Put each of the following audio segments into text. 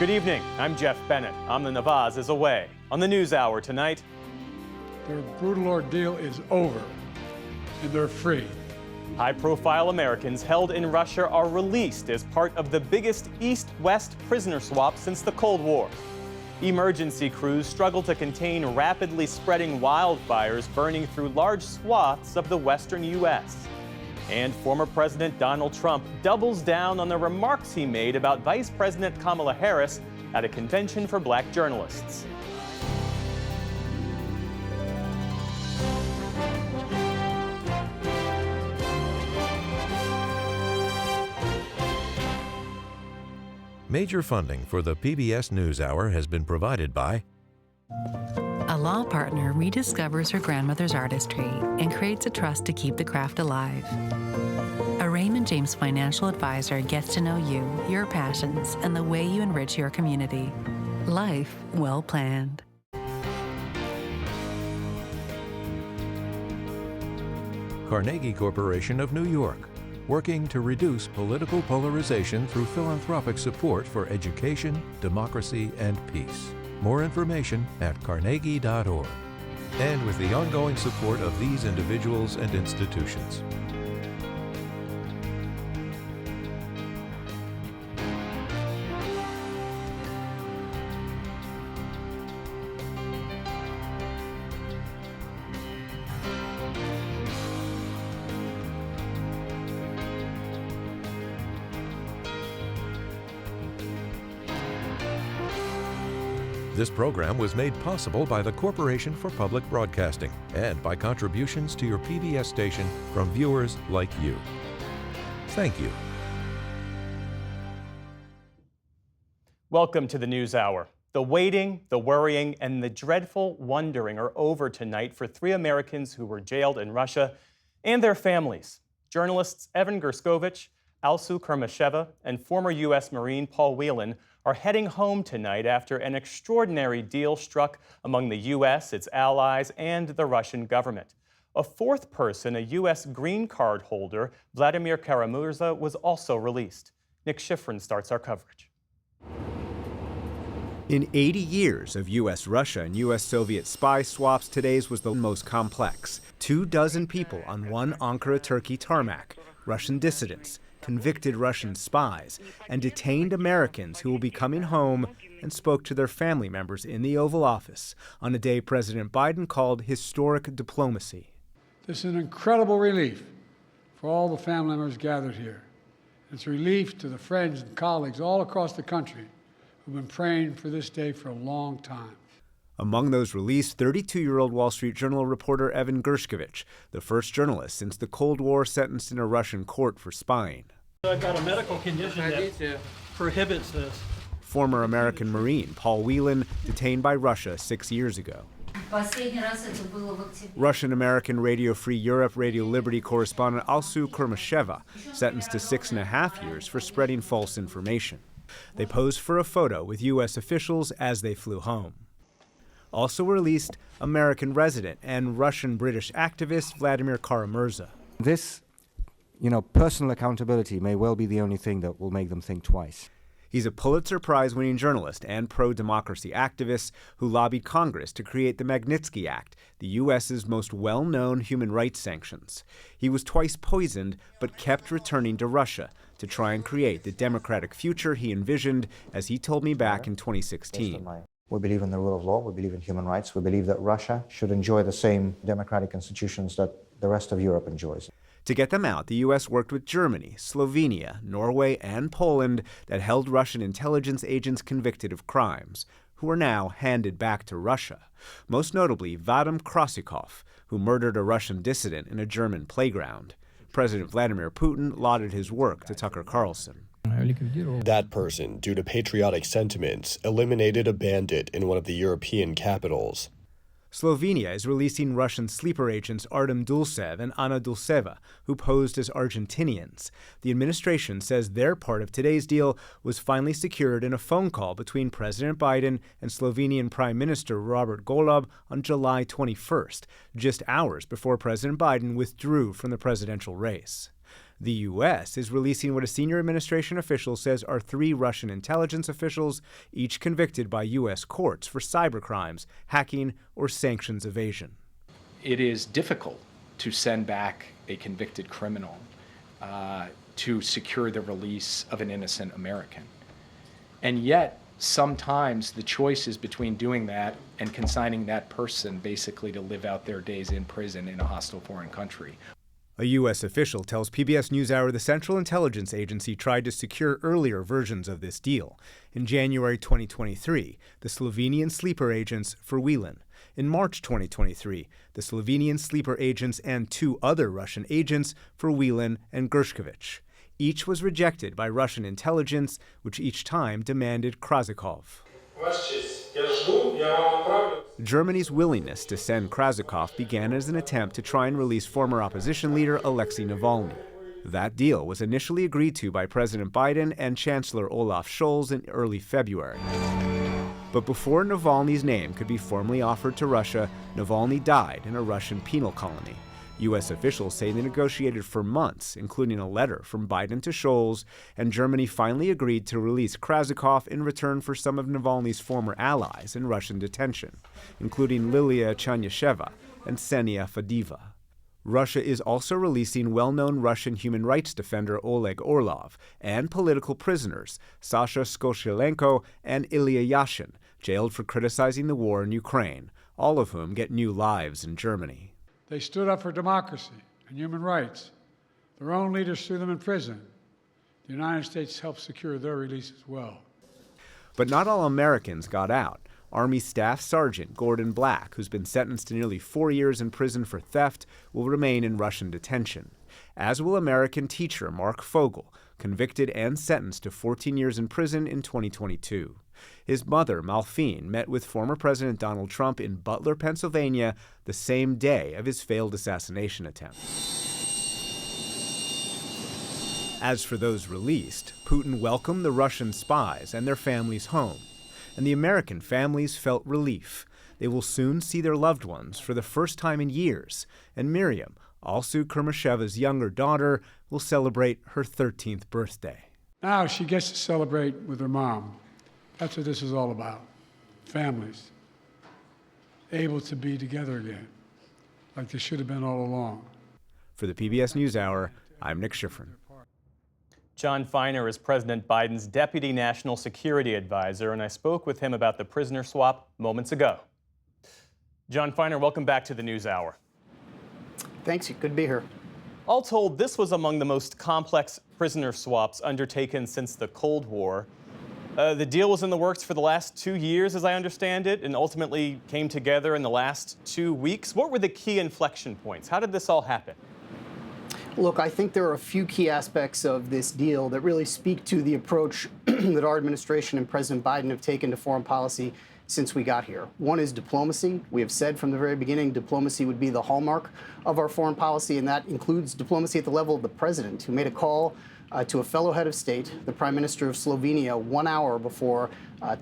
Good evening, I'm Jeff Bennett. Amna Nawaz is away. On the NewsHour tonight, their brutal ordeal is over, and they're free. High-profile Americans held in Russia are released as part of the biggest East-West prisoner swap since the Cold War. Emergency crews struggle to contain rapidly spreading wildfires burning through large swaths of the western U.S. And former President Donald Trump doubles down on the remarks he made about Vice President Kamala Harris at a convention for black journalists. Major funding for the PBS NewsHour has been provided by a law partner rediscovers her grandmother's artistry and creates a trust to keep the craft alive. A Raymond James financial advisor gets to know you, your passions, and the way you enrich your community. Life well planned. Carnegie Corporation of New York, working to reduce political polarization through philanthropic support for education, democracy, and peace. More information at carnegie.org. And with the ongoing support of these individuals and institutions. This program was made possible by the Corporation for Public Broadcasting and by contributions to your PBS station from viewers like you. Thank you. Welcome to the NewsHour. The waiting, the worrying, and the dreadful wondering are over tonight for 3 Americans who were jailed in Russia and their families. Journalists Evan Gershkovich, Alsu Kurmasheva, and former U.S. Marine Paul Whelan are heading home tonight after an extraordinary deal struck among the U.S., its allies, and the Russian government. A 4th person, a U.S. green card holder, Vladimir Kara-Murza, was also released. Nick Schifrin starts our coverage. In 80 years of U.S.-Russia and U.S.-Soviet spy swaps, today's was the most complex. 24 people on one Ankara, Turkey tarmac, Russian dissidents, convicted Russian spies, and detained Americans who will be coming home, and spoke to their family members in the Oval Office on a day President Biden called historic diplomacy. This is an incredible relief for all the family members gathered here. It's a relief to the friends and colleagues all across the country who've been praying for this day for a long time. Among those released, 32-year-old Wall Street Journal reporter Evan Gershkovich, the first journalist since the Cold War sentenced in a Russian court for spying. I've got a medical condition that prohibits this. Former American Marine Paul Whelan, detained by Russia 6 years ago. Russian-American Radio Free Europe, Radio Liberty correspondent Alsu Kurmasheva, sentenced to 6.5 years for spreading false information. They posed for a photo with U.S. officials as they flew home. Also released, American resident and Russian-British activist Vladimir Kara-Murza. This, personal accountability may well be the only thing that will make them think twice. He's a Pulitzer Prize-winning journalist and pro-democracy activist who lobbied Congress to create the Magnitsky Act, the U.S.'s most well-known human rights sanctions. He was twice poisoned, but kept returning to Russia to try and create the democratic future he envisioned, as he told me back in 2016. We believe in the rule of law, we believe in human rights, we believe that Russia should enjoy the same democratic institutions that the rest of Europe enjoys. To get them out, the U.S. worked with Germany, Slovenia, Norway, and Poland that held Russian intelligence agents convicted of crimes, who are now handed back to Russia. Most notably, Vadim Krasikov, who murdered a Russian dissident in a German playground. President Vladimir Putin lauded his work to Tucker Carlson. That person, due to patriotic sentiments, eliminated a bandit in one of the European capitals. Slovenia is releasing Russian sleeper agents Artem Dulcev and Anna Dulceva, who posed as Argentinians. The administration says their part of today's deal was finally secured in a phone call between President Biden and Slovenian Prime Minister Robert Golob on July 21st, just hours before President Biden withdrew from the presidential race. The U.S. is releasing what a senior administration official says are 3 Russian intelligence officials, each convicted by U.S. courts for cybercrimes, hacking, or sanctions evasion. It is difficult to send back a convicted criminal to secure the release of an innocent American. And yet, sometimes the choice is between doing that and consigning that person basically to live out their days in prison in a hostile foreign country. A U.S. official tells PBS NewsHour the Central Intelligence Agency tried to secure earlier versions of this deal. In January 2023, the Slovenian sleeper agents for Whelan. In March 2023, the Slovenian sleeper agents and 2 other Russian agents for Whelan and Gershkovich. Each was rejected by Russian intelligence, which each time demanded Krasikov. Germany's willingness to send Krasikov began as an attempt to try and release former opposition leader Alexei Navalny. That deal was initially agreed to by President Biden and Chancellor Olaf Scholz in early February. But before Navalny's name could be formally offered to Russia, Navalny died in a Russian penal colony. U.S. officials say they negotiated for months, including a letter from Biden to Scholz, and Germany finally agreed to release Krasikov in return for some of Navalny's former allies in Russian detention, including Lilia Chanyasheva and Ksenia Fadeva. Russia is also releasing well-known Russian human rights defender Oleg Orlov and political prisoners Sasha Skoshelenko and Ilya Yashin, jailed for criticizing the war in Ukraine, all of whom get new lives in Germany. They stood up for democracy and human rights. Their own leaders threw them in prison. The United States helped secure their release as well. But not all Americans got out. Army Staff Sergeant Gordon Black, who's been sentenced to nearly 4 years in prison for theft, will remain in Russian detention, as will American teacher Mark Fogel, convicted and sentenced to 14 years in prison in 2022. His mother, Malphine, met with former President Donald Trump in Butler, Pennsylvania, the same day of his failed assassination attempt. As for those released, Putin welcomed the Russian spies and their families home, and the American families felt relief. They will soon see their loved ones for the first time in years, and Miriam, Alsu Kurmasheva's younger daughter, will celebrate her 13th birthday. Now she gets to celebrate with her mom. That's what this is all about. Families able to be together again, like they should have been all along. For the PBS NewsHour, I'm Nick Schifrin. John Feiner is President Biden's Deputy National Security Advisor, and I spoke with him about the prisoner swap moments ago. John Feiner, welcome back to the NewsHour. Thanks, good to be here. All told, this was among the most complex prisoner swaps undertaken since the Cold War. The deal was in the works for the last 2 years, as I understand it, and ultimately came together in the last 2 weeks. What were the key inflection points? How did this all happen? Look, I think there are a few key aspects of this deal that really speak to the approach that our administration and President Biden have taken to foreign policy since we got here. One is diplomacy. We have said from the very beginning diplomacy would be the hallmark of our foreign policy, and that includes diplomacy at the level of the president, who made a call to a fellow head of state, the Prime Minister of Slovenia, 1 hour before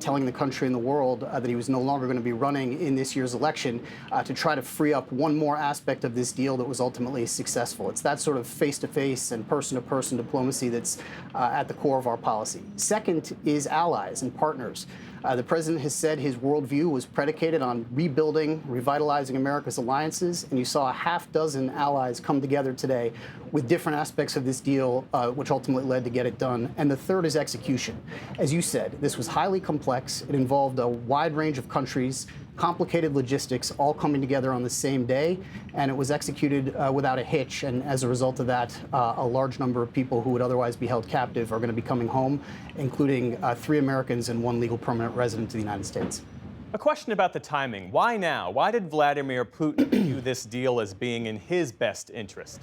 telling the country and the world that he was no longer going to be running in this year's election, to try to free up one more aspect of this deal that was ultimately successful. It's that sort of face-to-face and person-to-person diplomacy that's at the core of our policy. Second is allies and partners. The president has said his worldview was predicated on rebuilding, revitalizing America's alliances, and you saw a half dozen allies come together today with different aspects of this deal, which ultimately led to get it done. And the third is execution. As you said, this was highly complex. It involved a wide range of countries, complicated logistics, all coming together on the same day, and it was executed without a hitch. And as a result of that, a large number of people who would otherwise be held captive are going to be coming home, including 3 Americans and 1 legal permanent resident of the United States. A question about the timing. Why now? Why did Vladimir Putin view this deal as being in his best interest?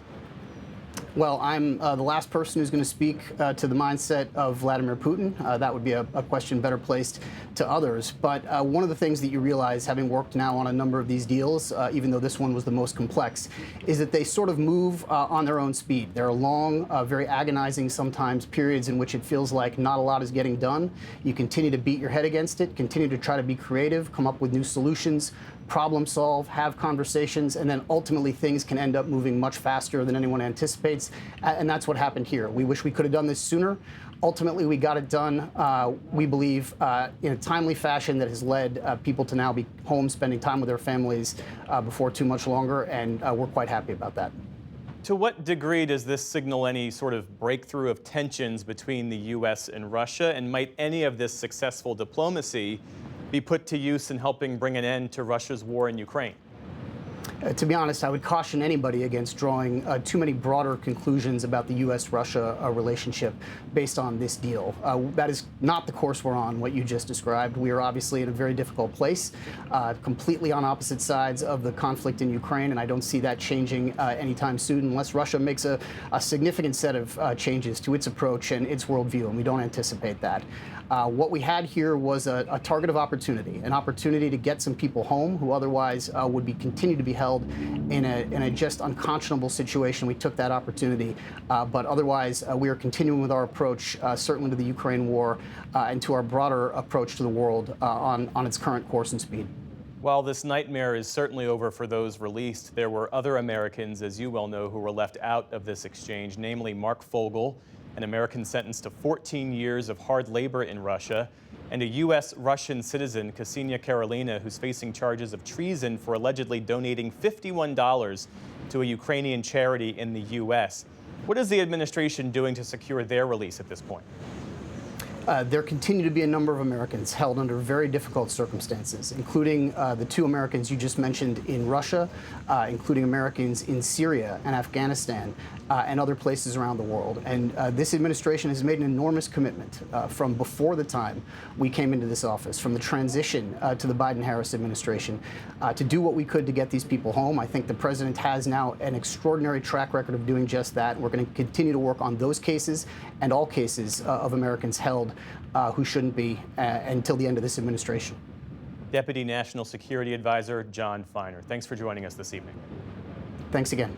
Well, I'm the last person who's going to speak to the mindset of Vladimir Putin. That would be a question better placed to others. But one of the things that you realize, having worked now on a number of these deals, even though this one was the most complex, is that they sort of move on their own speed. There are long, very agonizing sometimes periods in which it feels like not a lot is getting done. You continue to beat your head against it, continue to try to be creative, come up with new solutions, problem solve, have conversations, and then ultimately things can end up moving much faster than anyone anticipates. And that's what happened here. We wish we could have done this sooner. Ultimately, we got it done, we believe, in a timely fashion that has led people to now be home spending time with their families before too much longer, and we're quite happy about that. To what degree does this signal any sort of breakthrough of tensions between the U.S. and Russia? And might any of this successful diplomacy be put to use in helping bring an end to Russia's war in Ukraine? To be honest, I would caution anybody against drawing too many broader conclusions about the U.S.-Russia relationship based on this deal. That is not the course we're on, what you just described. We are obviously in a very difficult place, completely on opposite sides of the conflict in Ukraine, and I don't see that changing anytime soon unless Russia makes a significant set of changes to its approach and its worldview, and we don't anticipate that. What we had here was a target of opportunity, an opportunity to get some people home who otherwise would continue to be held in a just unconscionable situation. We took that opportunity, but otherwise we are continuing with our approach, certainly to the Ukraine war and to our broader approach to the world on its current course and speed. While this nightmare is certainly over for those released, there were other Americans, as you well know, who were left out of this exchange, namely Mark Fogel, an American sentenced to 14 years of hard labor in Russia, and a U.S.-Russian citizen, Ksenia Karolina, who's facing charges of treason for allegedly donating $51 to a Ukrainian charity in the U.S. What is the administration doing to secure their release at this point? There continue to be a number of Americans held under very difficult circumstances, including the two Americans you just mentioned in Russia, including Americans in Syria and Afghanistan and other places around the world. And this administration has made an enormous commitment from before the time we came into this office, from the transition to the Biden-Harris administration, to do what we could to get these people home. I think the president has now an extraordinary track record of doing just that. We're going to continue to work on those cases and all cases of Americans held who shouldn't be until the end of this administration. Deputy National Security Advisor Jon Finer, thanks for joining us this evening. Thanks again.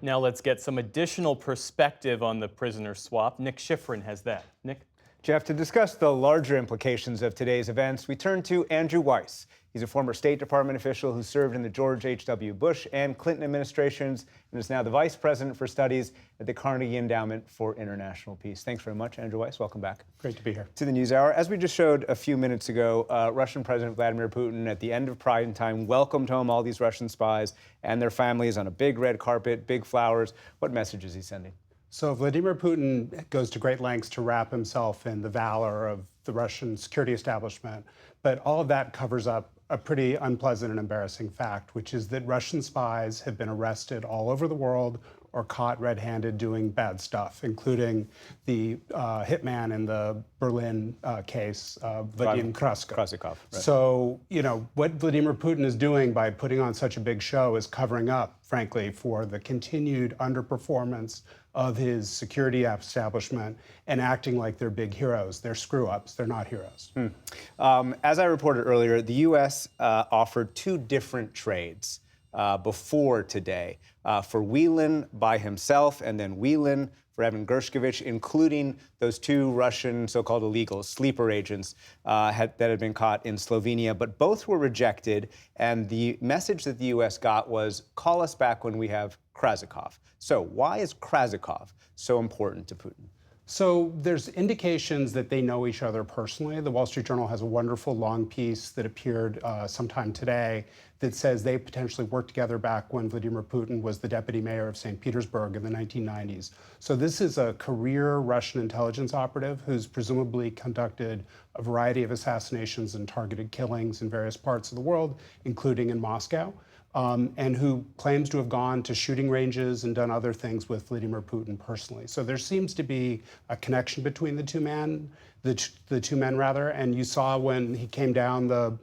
Now let's get some additional perspective on the prisoner swap. Nick Schifrin has that. Nick? Jeff, to discuss the larger implications of today's events, we turn to Andrew Weiss. He's a former State Department official who served in the George H.W. Bush and Clinton administrations and is now the Vice President for Studies at the Carnegie Endowment for International Peace. Thanks very much, Andrew Weiss. Welcome back. Great to be here. To the NewsHour. As we just showed a few minutes ago, Russian President Vladimir Putin, at the end of Pride time, welcomed home all these Russian spies and their families on a big red carpet, big flowers. What message is he sending? So Vladimir Putin goes to great lengths to wrap himself in the valor of the Russian security establishment, but all of that covers up a pretty unpleasant and embarrassing fact, which is that Russian spies have been arrested all over the world or caught red-handed doing bad stuff, including the hitman in the Berlin case, Vadim Krasikov. Right. So, you know, what Vladimir Putin is doing by putting on such a big show is covering up, frankly, for the continued underperformance of his security establishment and acting like they're big heroes. They're screw-ups. They're not heroes. As I reported earlier, the U.S. offered two different trades before today for Whelan by himself and then Whelan for Evan Gershkovich, including those two Russian so-called illegals, sleeper agents that had been caught in Slovenia. But both were rejected, and the message that the U.S. got was, call us back when we have Krasikov. So why is Krasikov so important to Putin? So there's indications that they know each other personally. The Wall Street Journal has a wonderful long piece that appeared sometime today that says they potentially worked together back when Vladimir Putin was the deputy mayor of St. Petersburg in the 1990s. So this is a career Russian intelligence operative who's presumably conducted a variety of assassinations and targeted killings in various parts of the world, including in Moscow. And who claims to have gone to shooting ranges and done other things with Vladimir Putin personally. So there seems to be a connection between the two men, and you saw when he came down the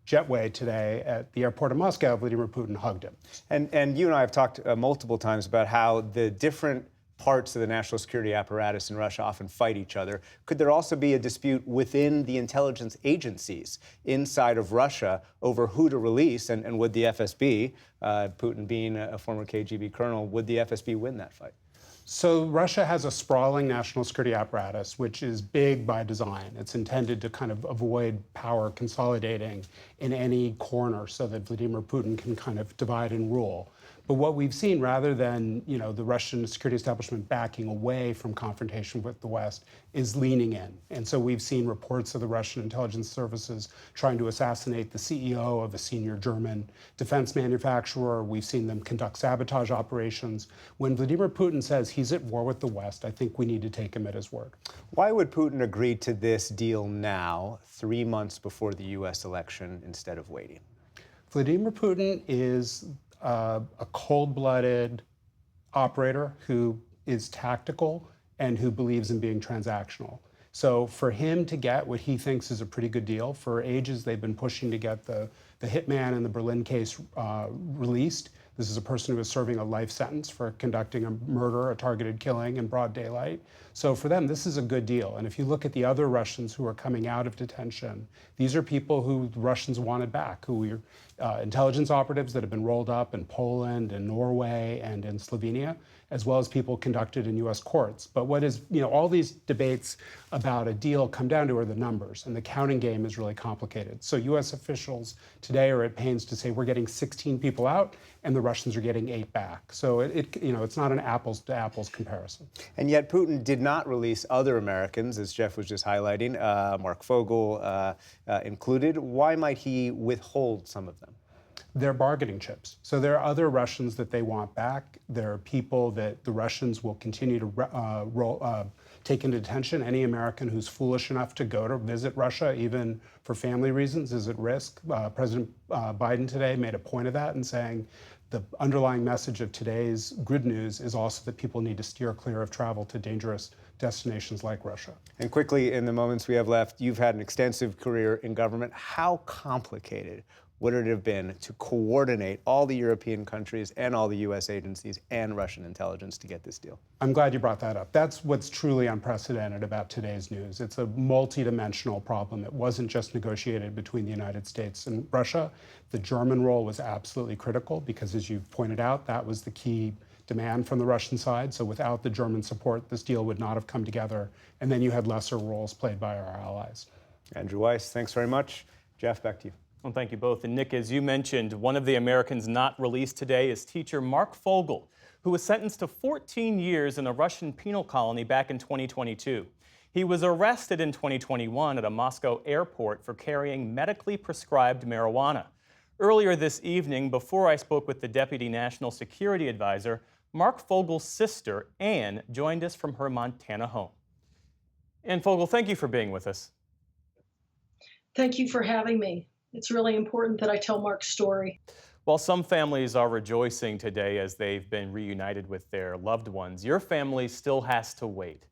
jetway today at the airport of Moscow, Vladimir Putin hugged him. And you and I have talked multiple times about how the different parts of the national security apparatus in Russia often fight each other. Could there also be a dispute within the intelligence agencies inside of Russia over who to release? And would the FSB, Putin being a former KGB colonel, would the FSB win that fight? So Russia has a sprawling national security apparatus, which is big by design. It's intended to kind of avoid power consolidating in any corner so that Vladimir Putin can kind of divide and rule. But what we've seen, rather than the Russian security establishment backing away from confrontation with the West, is leaning in. And so we've seen reports of the Russian intelligence services trying to assassinate the CEO of a senior German defense manufacturer. We've seen them conduct sabotage operations. When Vladimir Putin says he's at war with the West, I think we need to take him at his word. Why would Putin agree to this deal now, 3 months before the U.S. election, instead of waiting? Vladimir Putin is a cold-blooded operator who is tactical and who believes in being transactional. So for him to get what he thinks is a pretty good deal, for ages they've been pushing to get the hitman in the Berlin case released. This is a person who is serving a life sentence for conducting a murder, a targeted killing in broad daylight. So for them, this is a good deal. And if you look at the other Russians who are coming out of detention, these are people who the Russians wanted back, who were intelligence operatives that have been rolled up in Poland and Norway and in Slovenia, as well as people conducted in U.S. courts. But what is, all these debates about a deal come down to are the numbers, and the counting game is really complicated. So U.S. officials today are at pains to say we're getting 16 people out, and the Russians are getting 8 back. So it's not an apples to apples comparison. And yet Putin did not release other Americans, as Jeff was just highlighting, Mark Fogel included. Why might he withhold some of them? They're bargaining chips. So there are other Russians that they want back. There are people that the Russians will continue to take into detention. Any American who's foolish enough to go to visit Russia, even for family reasons, is at risk. President Biden today made a point of that in saying the underlying message of today's good news is also that people need to steer clear of travel to dangerous destinations like Russia. And quickly, in the moments we have left, you've had an extensive career in government. How complicated would it have been to coordinate all the European countries and all the U.S. agencies and Russian intelligence to get this deal? I'm glad you brought that up. That's what's truly unprecedented about today's news. It's a multidimensional problem. It wasn't just negotiated between the United States and Russia. The German role was absolutely critical because, as you've pointed out, that was the key demand from the Russian side. So without the German support, this deal would not have come together. And then you had lesser roles played by our allies. Andrew Weiss, thanks very much. Jeff, back to you. Well, thank you both. And Nick, as you mentioned, one of the Americans not released today is teacher Mark Fogel, who was sentenced to 14 years in a Russian penal colony back in 2022. He was arrested in 2021 at a Moscow airport for carrying medically prescribed marijuana. Earlier this evening, before I spoke with the Deputy National Security Advisor, Mark Fogel's sister, Anne, joined us from her Montana home. Anne Fogel, thank you for being with us. Thank you for having me. It's really important that I tell Mark's story. While some families are rejoicing today as they've been reunited with their loved ones, your family still has to wait.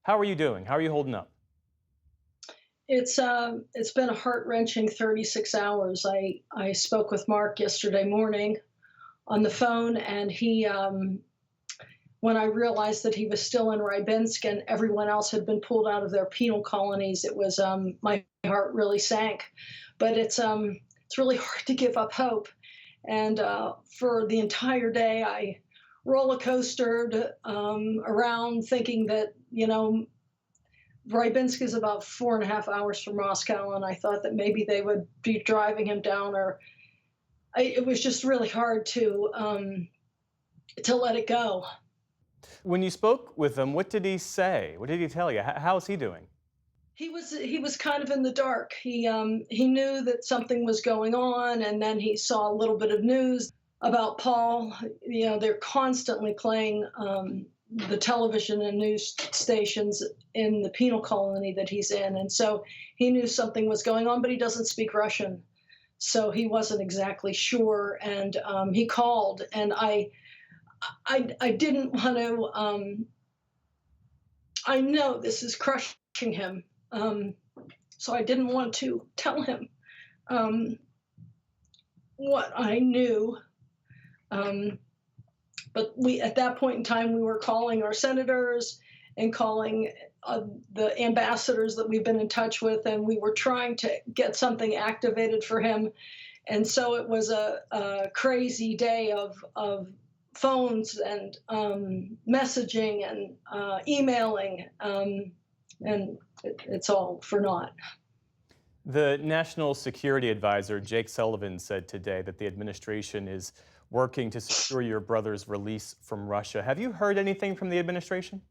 How are you doing? How are you holding up? It's been a heart-wrenching 36 hours. I spoke with Mark yesterday morning on the phone, and he, when I realized that he was still in Rybinsk and everyone else had been pulled out of their penal colonies, it was my heart really sank. But it's really hard to give up hope. And for the entire day, I roller coastered around thinking that, Rybinsk is about 4.5 hours from Moscow, and I thought that maybe they would be driving him down, it was just really hard to let it go. When you spoke with him, what did he say? What did he tell you? How's he doing? He was kind of in the dark. He knew that something was going on, and then he saw a little bit of news about Paul. They're constantly playing the television and news stations in the penal colony that he's in, and so he knew something was going on, but he doesn't speak Russian, so he wasn't exactly sure. And he called, and I didn't want to. I know this is crushing him. So I didn't want to tell him what I knew. But at that point in time, we were calling our senators and calling the ambassadors that we've been in touch with, and we were trying to get something activated for him. And so it was a crazy day of phones and messaging and emailing, and it's all for naught. The National Security Advisor, Jake Sullivan, said today that the administration is working to secure your brother's release from Russia. Have you heard anything from the administration?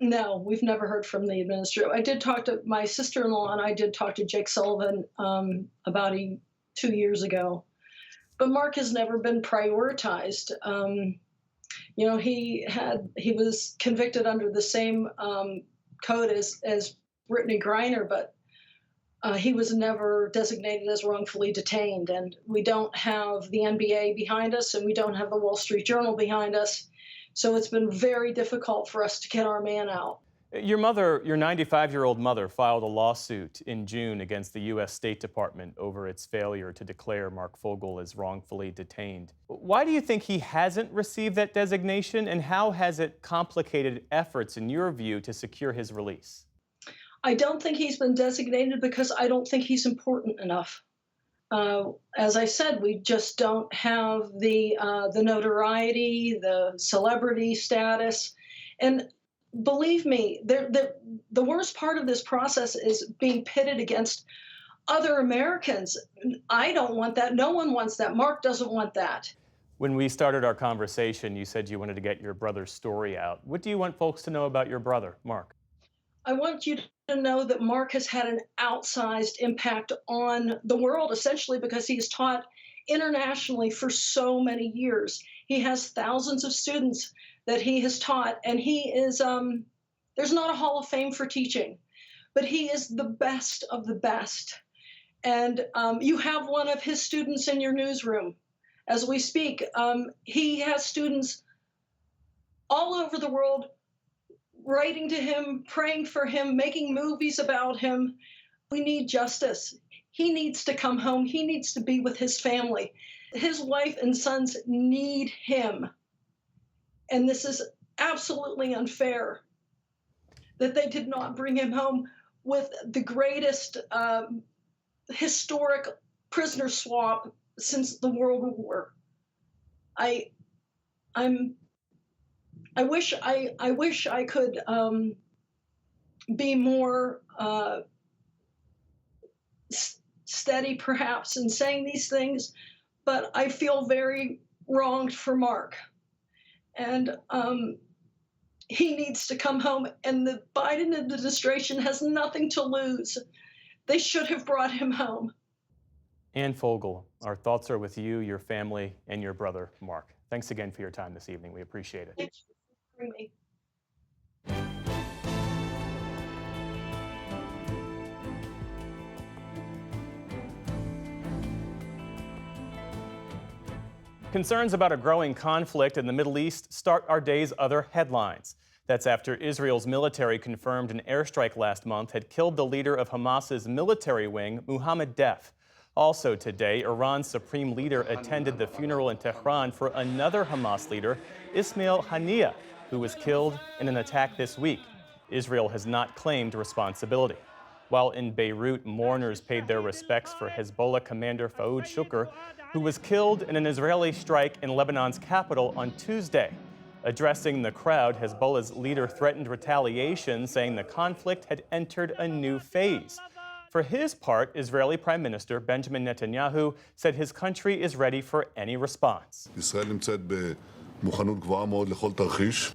No, we've never heard from the administration. I did talk to my sister-in-law, and I did talk to Jake Sullivan about 2 years ago. But Mark has never been prioritized. You know, he was convicted under the same code as Brittany Griner, but he was never designated as wrongfully detained. And we don't have the NBA behind us, and we don't have the Wall Street Journal behind us. So it's been very difficult for us to get our man out. Your mother, your 95-year-old mother, filed a lawsuit in June against the U.S. State Department over its failure to declare Mark Fogel as wrongfully detained. Why do you think he hasn't received that designation, and how has it complicated efforts, in your view, to secure his release? I don't think he's been designated because I don't think he's important enough. As I said, we just don't have the notoriety, the celebrity status. And believe me, the worst part of this process is being pitted against other Americans. I don't want that. No one wants that. Mark doesn't want that. When we started our conversation, you said you wanted to get your brother's story out. What do you want folks to know about your brother, Mark? I want you to know that Mark has had an outsized impact on the world, essentially because he's taught internationally for so many years. He has thousands of students that he has taught, and he is, there's not a Hall of Fame for teaching, but he is the best of the best. And you have one of his students in your newsroom as we speak. He has students all over the world writing to him, praying for him, making movies about him. We need justice. He needs to come home. He needs to be with his family. His wife and sons need him. And this is absolutely unfair that they did not bring him home with the greatest historic prisoner swap since the World War. I wish I could be more steady, perhaps, in saying these things, but I feel very wronged for Mark, and he needs to come home. And the Biden administration has nothing to lose. They should have brought him home. Ann Fogel, our thoughts are with you, your family, and your brother, Mark. Thanks again for your time this evening. We appreciate it. Thank you for having me. Concerns about a growing conflict in the Middle East start our day's other headlines. That's after Israel's military confirmed an airstrike last month had killed the leader of Hamas's military wing, Mohammed Deif. Also today, Iran's supreme leader attended the funeral in Tehran for another Hamas leader, Ismail Haniyeh, who was killed in an attack this week. Israel has not claimed responsibility. While in Beirut, mourners paid their respects for Hezbollah commander Fouad Shukr, who was killed in an Israeli strike in Lebanon's capital on Tuesday. Addressing the crowd, Hezbollah's leader threatened retaliation, saying the conflict had entered a new phase. For his part, Israeli Prime Minister Benjamin Netanyahu said his country is ready for any response.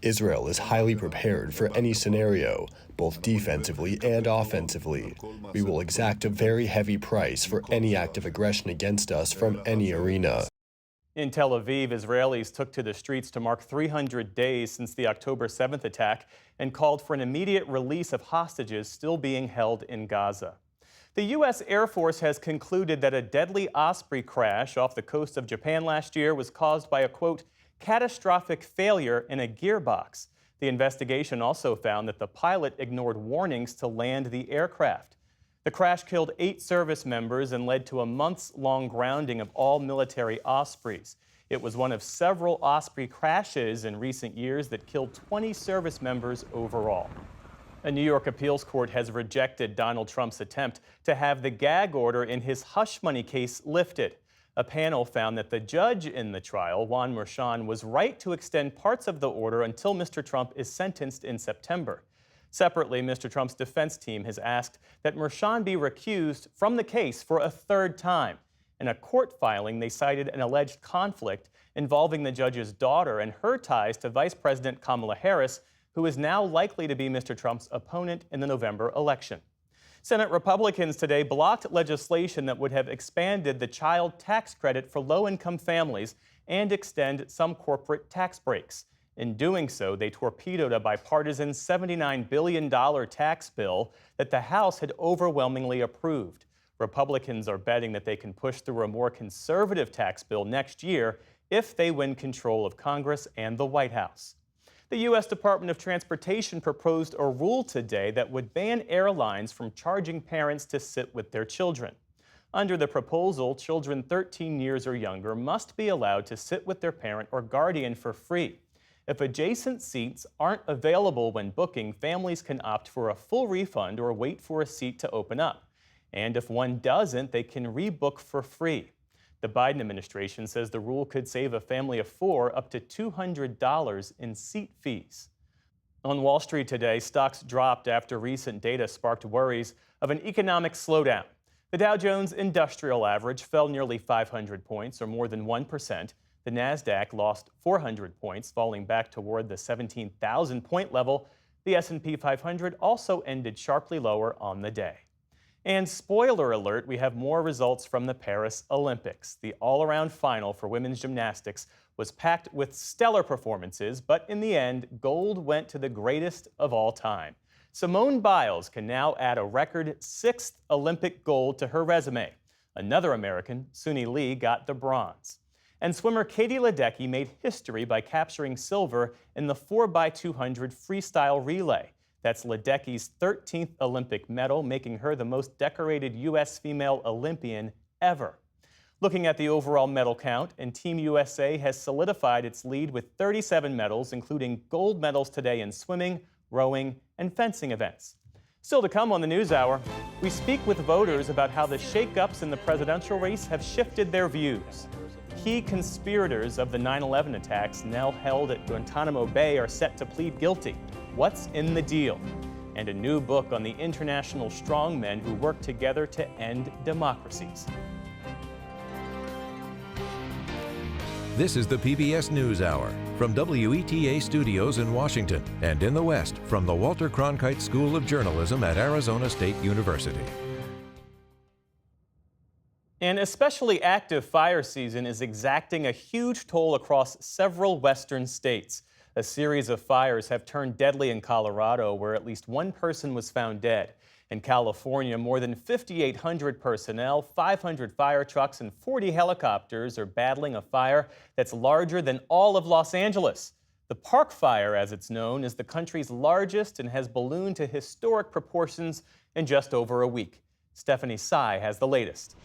Israel is highly prepared for any scenario, both defensively and offensively. We will exact a very heavy price for any act of aggression against us from any arena. In Tel Aviv, Israelis took to the streets to mark 300 days since the October 7th attack and called for an immediate release of hostages still being held in Gaza. The U.S. Air Force has concluded that a deadly Osprey crash off the coast of Japan last year was caused by a, quote, catastrophic failure in a gearbox. The investigation also found that the pilot ignored warnings to land the aircraft. The crash killed 8 service members and led to a months-long grounding of all military Ospreys. It was one of several Osprey crashes in recent years that killed 20 service members overall. A New York appeals court has rejected Donald Trump's attempt to have the gag order in his hush money case lifted. A panel found that the judge in the trial, Juan Merchan, was right to extend parts of the order until Mr. Trump is sentenced in September. Separately, Mr. Trump's defense team has asked that Merchan be recused from the case for a third time. In a court filing, they cited an alleged conflict involving the judge's daughter and her ties to Vice President Kamala Harris, who is now likely to be Mr. Trump's opponent in the November election. Senate Republicans today blocked legislation that would have expanded the child tax credit for low-income families and extend some corporate tax breaks. In doing so, they torpedoed a bipartisan $79 billion tax bill that the House had overwhelmingly approved. Republicans are betting that they can push through a more conservative tax bill next year if they win control of Congress and the White House. The U.S. Department of Transportation proposed a rule today that would ban airlines from charging parents to sit with their children. Under the proposal, children 13 years or younger must be allowed to sit with their parent or guardian for free. If adjacent seats aren't available when booking, families can opt for a full refund or wait for a seat to open up. And if one doesn't, they can rebook for free. The Biden administration says the rule could save a family of four up to $200 in seat fees. On Wall Street today, stocks dropped after recent data sparked worries of an economic slowdown. The Dow Jones Industrial Average fell nearly 500 points, or more than 1%. The Nasdaq lost 400 points, falling back toward the 17,000-point level. The S&P 500 also ended sharply lower on the day. And spoiler alert, we have more results from the Paris Olympics. The all-around final for women's gymnastics was packed with stellar performances, but in the end, gold went to the greatest of all time. Simone Biles can now add a record 6th Olympic gold to her resume. Another American, Suni Lee, got the bronze. And swimmer Katie Ledecky made history by capturing silver in the 4x200 freestyle relay. That's Ledecky's 13th Olympic medal, making her the most decorated U.S. female Olympian ever. Looking at the overall medal count, and Team USA has solidified its lead with 37 medals, including gold medals today in swimming, rowing, and fencing events. Still to come on the NewsHour, we speak with voters about how the shakeups in the presidential race have shifted their views. Key conspirators of the 9/11 attacks, now held at Guantanamo Bay, are set to plead guilty. What's in the deal? And a new book on the international strongmen who work together to end democracies. This is the PBS NewsHour from WETA Studios in Washington and in the West from the Walter Cronkite School of Journalism at Arizona State University. An especially active fire season is exacting a huge toll across several western states. A series of fires have turned deadly in Colorado, where at least one person was found dead. In California, more than 5,800 personnel, 500 fire trucks, and 40 helicopters are battling a fire that's larger than all of Los Angeles. The Park Fire, as it's known, is the country's largest and has ballooned to historic proportions in just over a week. Stephanie Sy has the latest.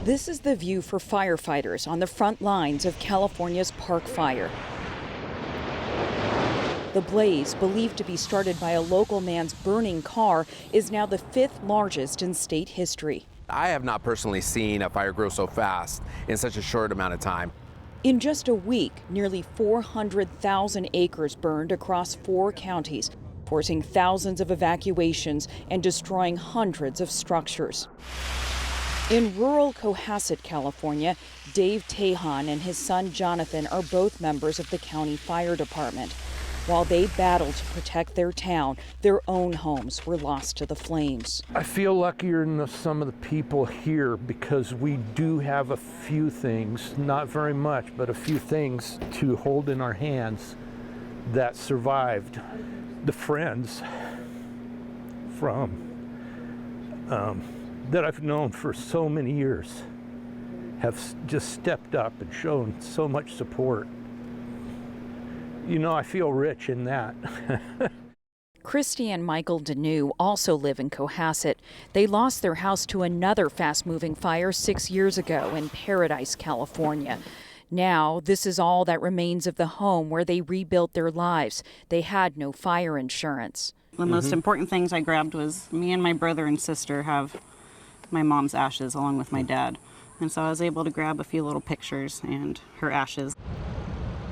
This is the view for firefighters on the front lines of California's Park Fire. The blaze, believed to be started by a local man's burning car, is now the 5th largest in state history. I have not personally seen a fire grow so fast in such a short amount of time. In just a week, nearly 400,000 acres burned across 4 counties, forcing thousands of evacuations and destroying hundreds of structures. In rural Cohasset, California, Dave Tejan and his son Jonathan are both members of the county fire department. While they battled to protect their town, their own homes were lost to the flames. I feel luckier than some of the people here because we do have a few things, not very much, but a few things to hold in our hands that survived. The friends from that I've known for so many years have just stepped up and shown so much support. You know, I feel rich in that. Christy and Michael Deneau also live in Cohasset. They lost their house to another fast-moving fire 6 years ago in Paradise, California. Now, this is all that remains of the home where they rebuilt their lives. They had no fire insurance. The most important things I grabbed was me and my brother and sister have my mom's ashes along with my dad. And so I was able to grab a few little pictures and her ashes.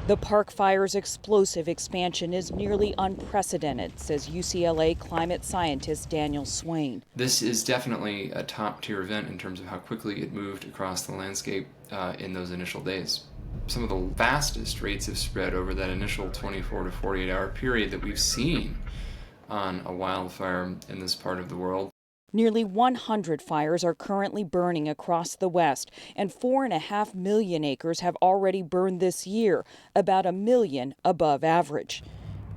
The Park Fire's explosive expansion is nearly unprecedented, says UCLA climate scientist Daniel Swain. This is definitely a top-tier event in terms of how quickly it moved across the landscape in those initial days. Some of the fastest rates of spread over that initial 24 to 48 hour period that we've seen on a wildfire in this part of the world. Nearly 100 fires are currently burning across the West, and 4.5 million acres have already burned this year, about 1 million above average.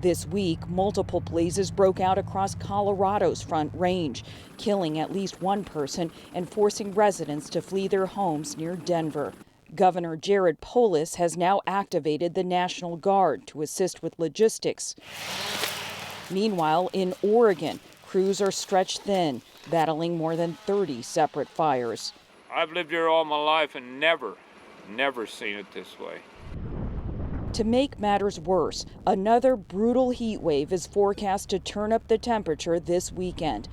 This week, multiple blazes broke out across Colorado's Front Range, killing at least one person and forcing residents to flee their homes near Denver. Governor Jared Polis has now activated the National Guard to assist with logistics. Meanwhile, in Oregon, crews are stretched thin, battling more than 30 separate fires. I've lived here all my life and never seen it this way. To make matters worse, another brutal heat wave is forecast to turn up the temperature this weekend,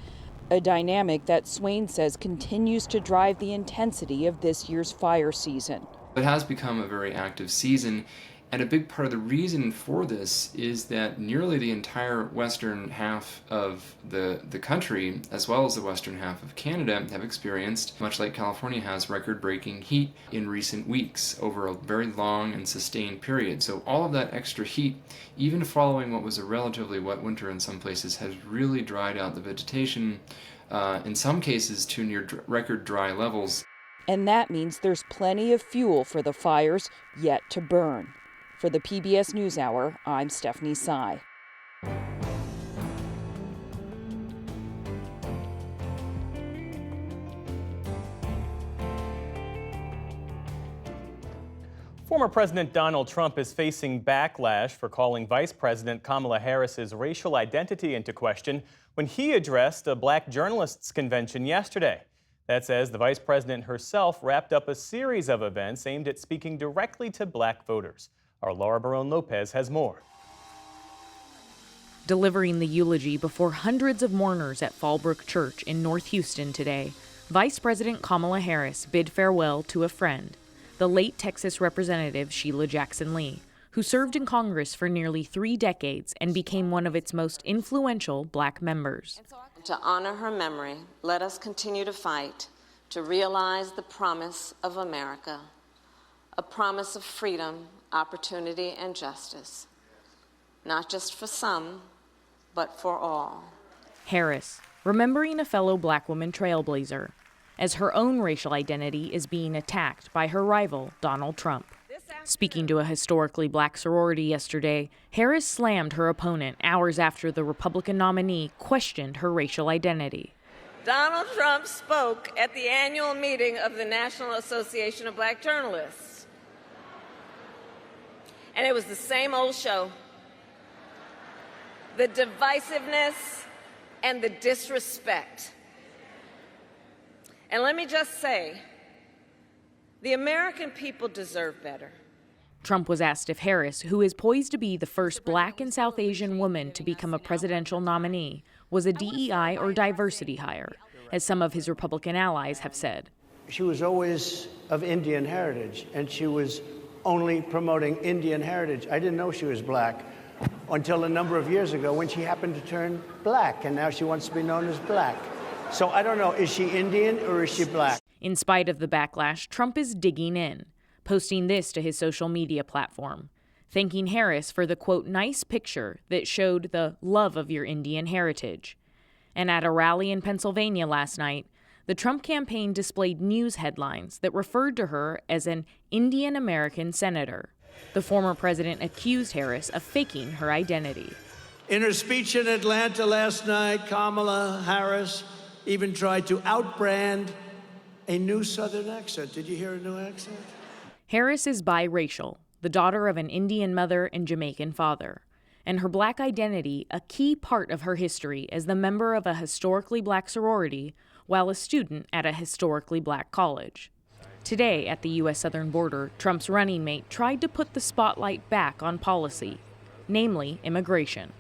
a dynamic that Swain says continues to drive the intensity of this year's fire season. It has become a very active season, and a big part of the reason for this is that nearly the entire western half of the country, as well as the western half of Canada, have experienced, much like California has, record-breaking heat in recent weeks over a very long and sustained period. So all of that extra heat, even following what was a relatively wet winter in some places, has really dried out the vegetation, in some cases to near record dry levels. And that means there's plenty of fuel for the fires yet to burn. For the PBS NewsHour, I'm Stephanie Sy. Former President Donald Trump is facing backlash for calling Vice President Kamala Harris's racial identity into question when he addressed a black journalists' convention yesterday. That's as the vice president herself wrapped up a series of events aimed at speaking directly to black voters. Our Laura Barone Lopez has more. Delivering the eulogy before hundreds of mourners at Fallbrook Church in North Houston today, Vice President Kamala Harris bid farewell to a friend, the late Texas Representative Sheila Jackson Lee, who served in Congress for nearly 3 decades and became one of its most influential black members. To honor her memory, let us continue to fight to realize the promise of America, a promise of freedom, opportunity, and justice, not just for some, but for all. Harris, remembering a fellow black woman trailblazer, as her own racial identity is being attacked by her rival, Donald Trump. Speaking to a historically black sorority yesterday, Harris slammed her opponent hours after the Republican nominee questioned her racial identity. Donald Trump spoke at the annual meeting of the National Association of Black Journalists. And it was the same old show. The divisiveness and the disrespect. And let me just say, the American people deserve better. Trump was asked if Harris, who is poised to be the first black and South Asian woman to become a presidential nominee, was a DEI or diversity hire, as some of his Republican allies have said. She was always of Indian heritage, and she was only promoting Indian heritage. I didn't know she was black until a number of years ago when she happened to turn black, and now she wants to be known as black. So I don't know, is she Indian or is she black? In spite of the backlash, Trump is digging in, posting this to his social media platform, thanking Harris for the, quote, nice picture that showed the love of your Indian heritage. And at a rally in Pennsylvania last night, the Trump campaign displayed news headlines that referred to her as an Indian American senator. The former president accused Harris of faking her identity. In her speech in Atlanta last night, Kamala Harris even tried to outbrand a new Southern accent. Did you hear a new accent? Harris is biracial, the daughter of an Indian mother and Jamaican father, and her black identity a key part of her history as the member of a historically black sorority while a student at a historically black college. Today, at the U.S. southern border, Trump's running mate tried to put the spotlight back on policy, namely immigration.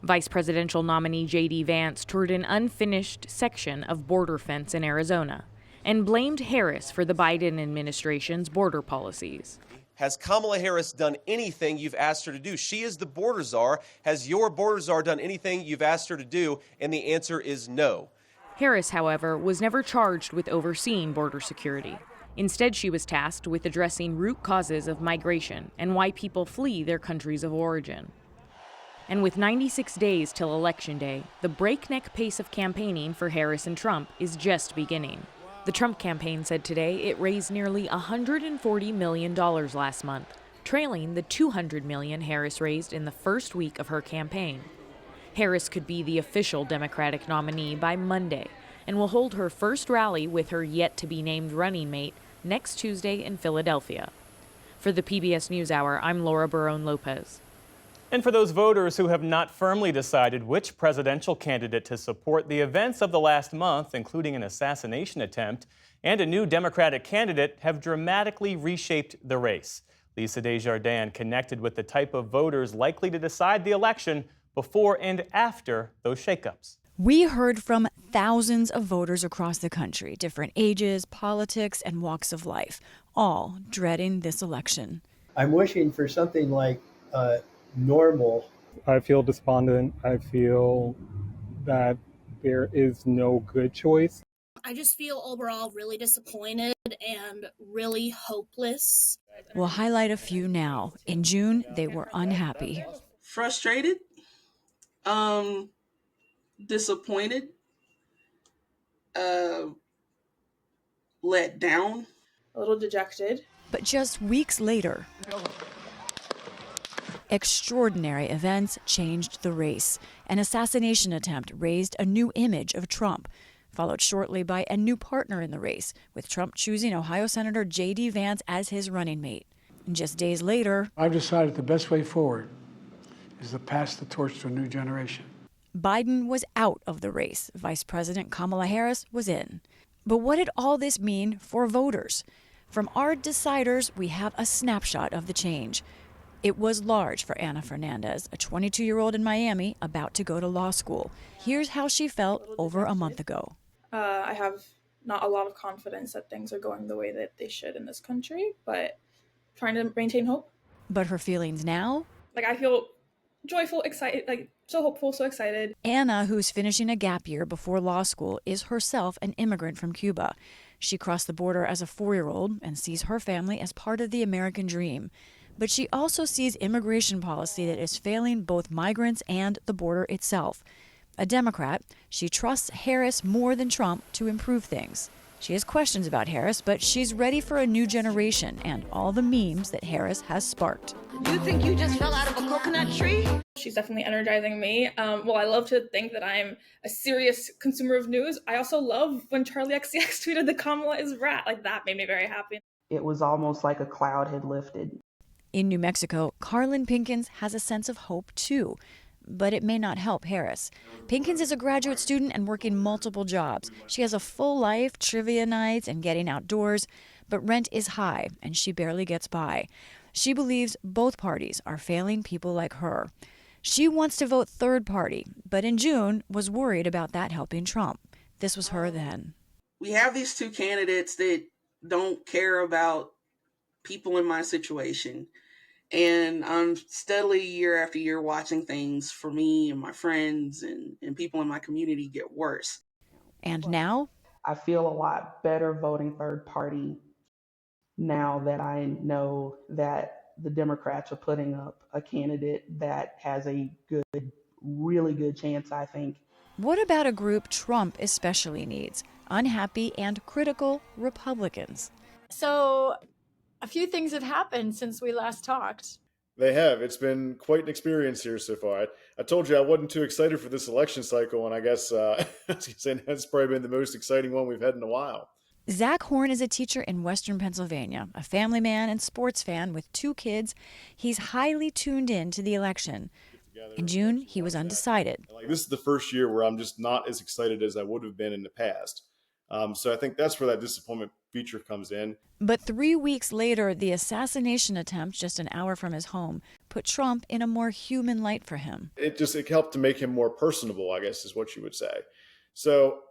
Vice presidential nominee J.D. Vance toured an unfinished section of border fence in Arizona, and blamed Harris for the Biden administration's border policies. Has Kamala Harris done anything you've asked her to do? She is the border czar. Has your border czar done anything you've asked her to do? And the answer is no. Harris, however, was never charged with overseeing border security. Instead, she was tasked with addressing root causes of migration and why people flee their countries of origin. And with 96 days till Election Day, the breakneck pace of campaigning for Harris and Trump is just beginning. The Trump campaign said today it raised nearly $140 million last month, trailing the $200 million Harris raised in the first week of her campaign. Harris could be the official Democratic nominee by Monday and will hold her first rally with her yet-to-be-named running mate next Tuesday in Philadelphia. For the PBS NewsHour, I'm Laura Barone-Lopez. And for those voters who have not firmly decided which presidential candidate to support, the events of the last month, including an assassination attempt and a new Democratic candidate, have dramatically reshaped the race. Lisa Desjardins connected with the type of voters likely to decide the election before and after those shakeups. We heard from thousands of voters across the country, different ages, politics, and walks of life, all dreading this election. I'm wishing for something like normal. I feel despondent. I feel that there is no good choice. I just feel overall really disappointed and really hopeless. We'll highlight a few now. In June, they were unhappy. Frustrated, disappointed, let down, a little dejected. But just weeks later, extraordinary events changed the race. An assassination attempt raised a new image of Trump, followed shortly by a new partner in the race, with Trump choosing Ohio Senator J.D. Vance as his running mate. And just days later, I've decided the best way forward is to pass the torch to a new generation. Biden was out of the race. Vice President Kamala Harris was in. But what did all this mean for voters? From our deciders, we have a snapshot of the change. It was large for Anna Fernandez, a 22-year-old in Miami about to go to law school. Here's how she felt over a month ago. I have not a lot of confidence that things are going the way that they should in this country, but trying to maintain hope. But her feelings now? I feel joyful, excited, so hopeful, so excited. Anna, who's finishing a gap year before law school, is herself an immigrant from Cuba. She crossed the border as a 4-year-old and sees her family as part of the American dream. But she also sees immigration policy that is failing both migrants and the border itself. A Democrat, she trusts Harris more than Trump to improve things. She has questions about Harris, but she's ready for a new generation and all the memes that Harris has sparked. You think you just fell out of a coconut tree? She's definitely energizing me. Well, I love to think that I'm a serious consumer of news. I also love when Charlie XCX tweeted that Kamala is rat. That made me very happy. It was almost like a cloud had lifted. In New Mexico, Carlin Pinkins has a sense of hope, too. But it may not help Harris. Pinkins is a graduate student and working multiple jobs. She has a full life, trivia nights, and getting outdoors. But rent is high, and she barely gets by. She believes both parties are failing people like her. She wants to vote third party, but in June was worried about that helping Trump. This was her then. We have these two candidates that don't care about people in my situation. And I'm steadily year after year watching things for me and my friends and people in my community get worse. And now? I feel a lot better voting third party now that I know that the Democrats are putting up a candidate that has a good, really good chance, I think. What about a group Trump especially needs? Unhappy and critical Republicans. So a few things have happened since we last talked. They have. It's been quite an experience here so far. I told you I wasn't too excited for this election cycle, and I guess that's probably been the most exciting one we've had in a while. Zach Horn is a teacher in Western Pennsylvania, a family man and sports fan with 2 kids. He's highly tuned in to the election. In June, he was undecided. This is the first year where I'm just not as excited as I would have been in the past. So I think that's where that disappointment feature comes in. But 3 weeks later, the assassination attempt, just an hour from his home, put Trump in a more human light for him. It helped to make him more personable, I guess is what you would say. So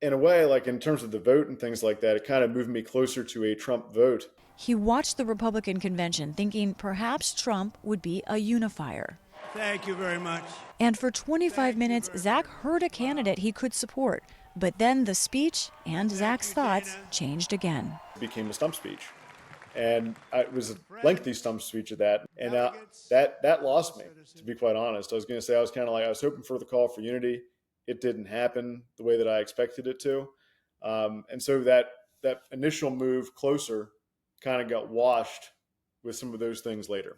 in a way, like in terms of the vote and things like that, it kind of moved me closer to a Trump vote. He watched the Republican convention thinking perhaps Trump would be a unifier. Thank you very much. And for 25 minutes, Zach heard a candidate he could support. But then the speech and Zach's thoughts changed again. It became a stump speech. And it was a lengthy stump speech at that. And that lost me, to be quite honest. I was going to say, I was hoping for the call for unity. It didn't happen the way that I expected it to. And so that initial move closer kind of got washed with some of those things later.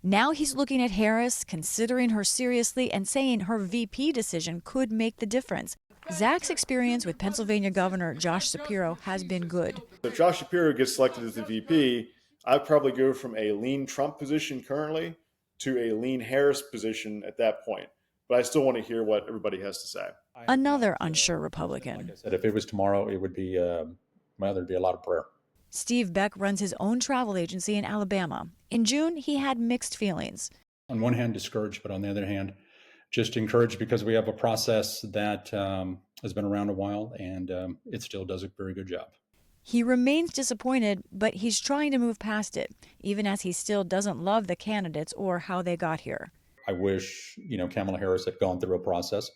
Now he's looking at Harris, considering her seriously, and saying her VP decision could make the difference. Zach's experience with Pennsylvania Governor Josh Shapiro has been good. If Josh Shapiro gets selected as the VP, I'd probably go from a lean Trump position currently to a lean Harris position at that point. But I still want to hear what everybody has to say. Another unsure Republican. Like I said, if it was tomorrow, it would be, there'd be a lot of prayer. Steve Beck runs his own travel agency in Alabama. In June, he had mixed feelings. On one hand, discouraged, but on the other hand, just encouraged because we have a process that has been around a while, and it still does a very good job. He remains disappointed, but he's trying to move past it, even as he still doesn't love the candidates or how they got here. I wish, Kamala Harris had gone through a process.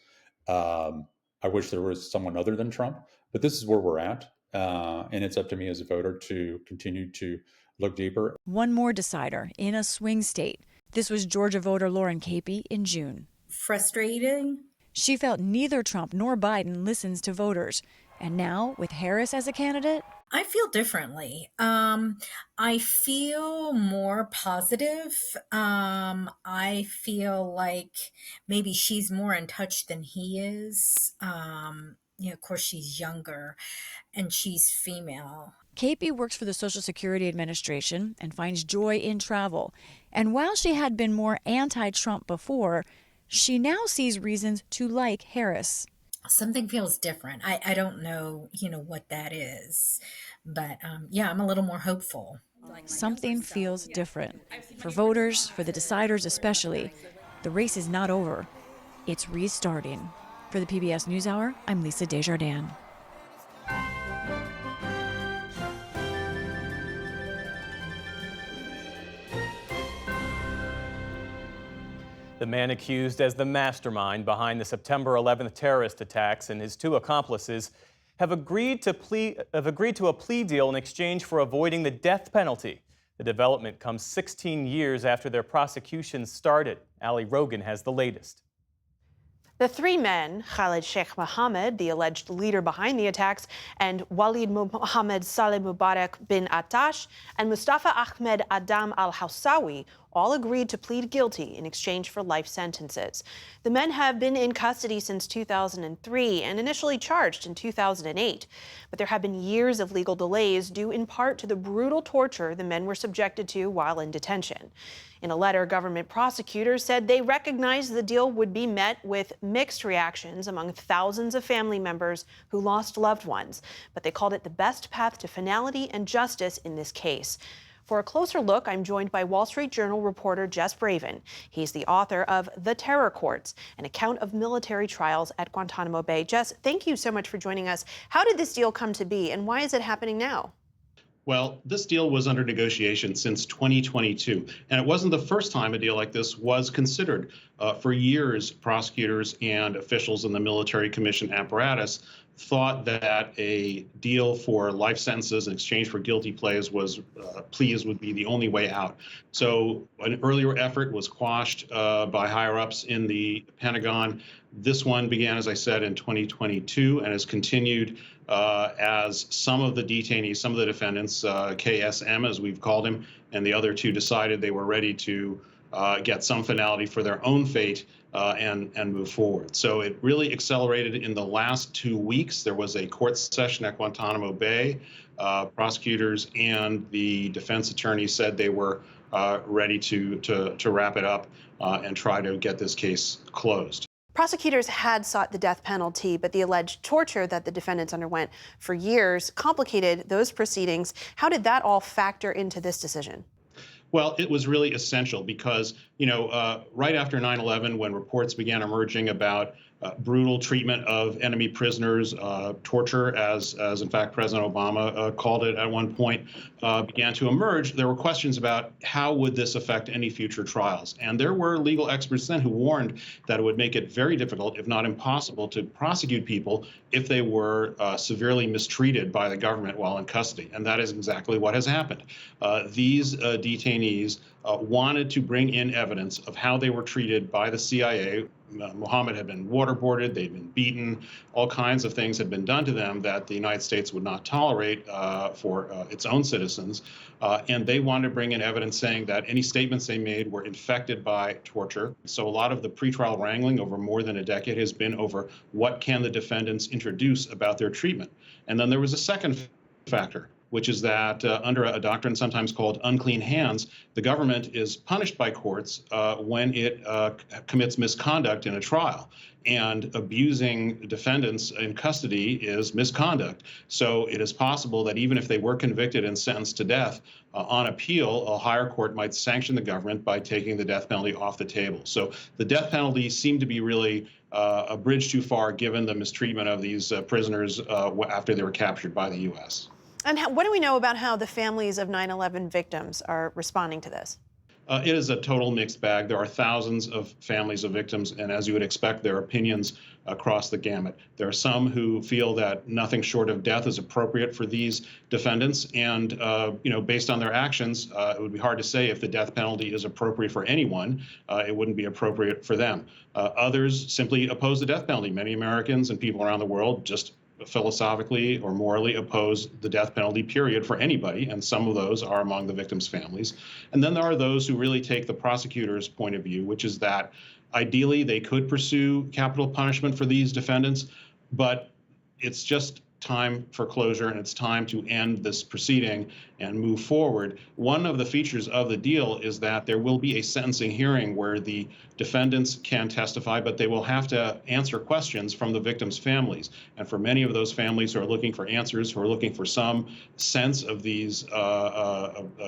I wish there was someone other than Trump, but this is where we're at. And it's up to me as a voter to continue to look deeper. One more decider in a swing state. This was Georgia voter Lauren Capey in June. Frustrating. She felt neither Trump nor Biden listens to voters. And now, with Harris as a candidate, I feel differently. I feel more positive. I feel like maybe she's more in touch than he is. Of course, she's younger and she's female. Capey works for the Social Security Administration and finds joy in travel. And while she had been more anti-Trump before, she now sees reasons to like Harris. Something feels different. I don't know, what that is. But I'm a little more hopeful. Something feels different. For voters, for the deciders especially, the race is not over. It's restarting. For the PBS NewsHour, I'm Lisa Desjardins. The man accused as the mastermind behind the September 11th terrorist attacks and his two accomplices have agreed to a plea deal in exchange for avoiding the death penalty. The development comes 16 years after their prosecution started. Ali Rogan has the latest. The three men, Khalid Sheikh Mohammed, the alleged leader behind the attacks, and Walid Mohammed Saleh Mubarak bin Attash, and Mustafa Ahmed Adam al-Hawsawi, all agreed to plead guilty in exchange for life sentences. The men have been in custody since 2003 and initially charged in 2008. But there have been years of legal delays due in part to the brutal torture the men were subjected to while in detention. In a letter, government prosecutors said they recognized the deal would be met with mixed reactions among thousands of family members who lost loved ones, but they called it the best path to finality and justice in this case. For a closer look, I'm joined by Wall Street Journal reporter Jess Braven. He's the author of The Terror Courts, an account of military trials at Guantanamo Bay. Jess, thank you so much for joining us. How did this deal come to be, and why is it happening now? Well, this deal was under negotiation since 2022, and it wasn't the first time a deal like this was considered. For years, prosecutors and officials in the military commission apparatus thought that a deal for life sentences in exchange for guilty pleas would be the only way out. So an earlier effort was quashed by higher-ups in the Pentagon. This one began, as I said, in 2022 and has continued as some of the detainees, some of the defendants, KSM, as we've called him, and the other two decided they were ready to get some finality for their own fate and move forward. So it really accelerated in the last 2 weeks. There was a court session at Guantanamo Bay. Prosecutors and the defense attorneys said they were ready to wrap it up and try to get this case closed. Prosecutors had sought the death penalty, but the alleged torture that the defendants underwent for years complicated those proceedings. How did that all factor into this decision? Well, it was really essential because Right after 9/11, when reports began emerging about brutal treatment of enemy prisoners, torture, as in fact President Obama called it at one point, began to emerge, there were questions about how would this affect any future trials. And there were legal experts then who warned that it would make it very difficult, if not impossible, to prosecute people if they were severely mistreated by the government while in custody. And that is exactly what has happened. These detainees wanted to bring in evidence of how they were treated by the CIA. Mohammed had been waterboarded, they'd been beaten, all kinds of things had been done to them that the United States would not tolerate for its own citizens. And they wanted to bring in evidence saying that any statements they made were infected by torture. So a lot of the pretrial wrangling over more than a decade has been over what can the defendants introduce about their treatment. And then there was a second factor, which is that under a doctrine sometimes called unclean hands, the government is punished by courts when it commits misconduct in a trial. And abusing defendants in custody is misconduct. So it is possible that even if they were convicted and sentenced to death, on appeal, a higher court might sanction the government by taking the death penalty off the table. So the death penalty seemed to be really a bridge too far given the mistreatment of these prisoners after they were captured by the U.S. And what do we know about how the families of 9/11 victims are responding to this? It is a total mixed bag. There are thousands of families of victims, and as you would expect, their opinions across the gamut. There are some who feel that nothing short of death is appropriate for these defendants, and based on their actions, it would be hard to say if the death penalty is appropriate for anyone. It wouldn't be appropriate for them. Others simply oppose the death penalty. Many Americans and people around the world just philosophically or morally oppose the death penalty, period, for anybody, and some of those are among the victims' families. And then there are those who really take the prosecutor's point of view, which is that ideally they could pursue capital punishment for these defendants, but it's just time for closure and it's time to end this proceeding and move forward. One of the features of the deal is that there will be a sentencing hearing where the defendants can testify, but they will have to answer questions from the victims' families. And for many of those families who are looking for answers, who are looking for some sense of these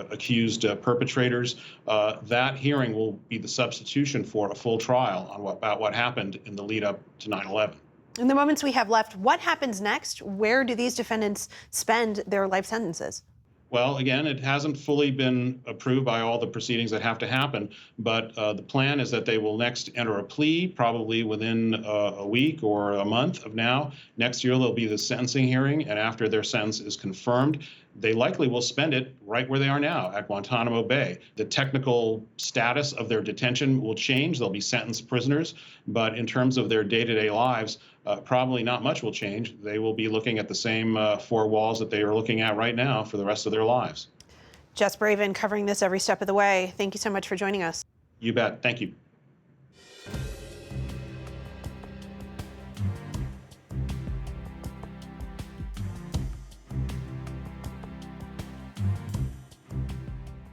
accused perpetrators, that hearing will be the substitution for a full trial on about what happened in the lead up to 9/11. In the moments we have left, what happens next? Where do these defendants spend their life sentences? Well, again, it hasn't fully been approved by all the proceedings that have to happen, but the plan is that they will next enter a plea, probably within a week or a month of now. Next year, there'll be the sentencing hearing, and after their sentence is confirmed, they likely will spend it right where they are now, at Guantanamo Bay. The technical status of their detention will change. They'll be sentenced prisoners, but in terms of their day-to-day lives, probably not much will change. They will be looking at the same four walls that they are looking at right now for the rest of their lives. Jess Braven covering this every step of the way. Thank you so much for joining us. You bet. Thank you.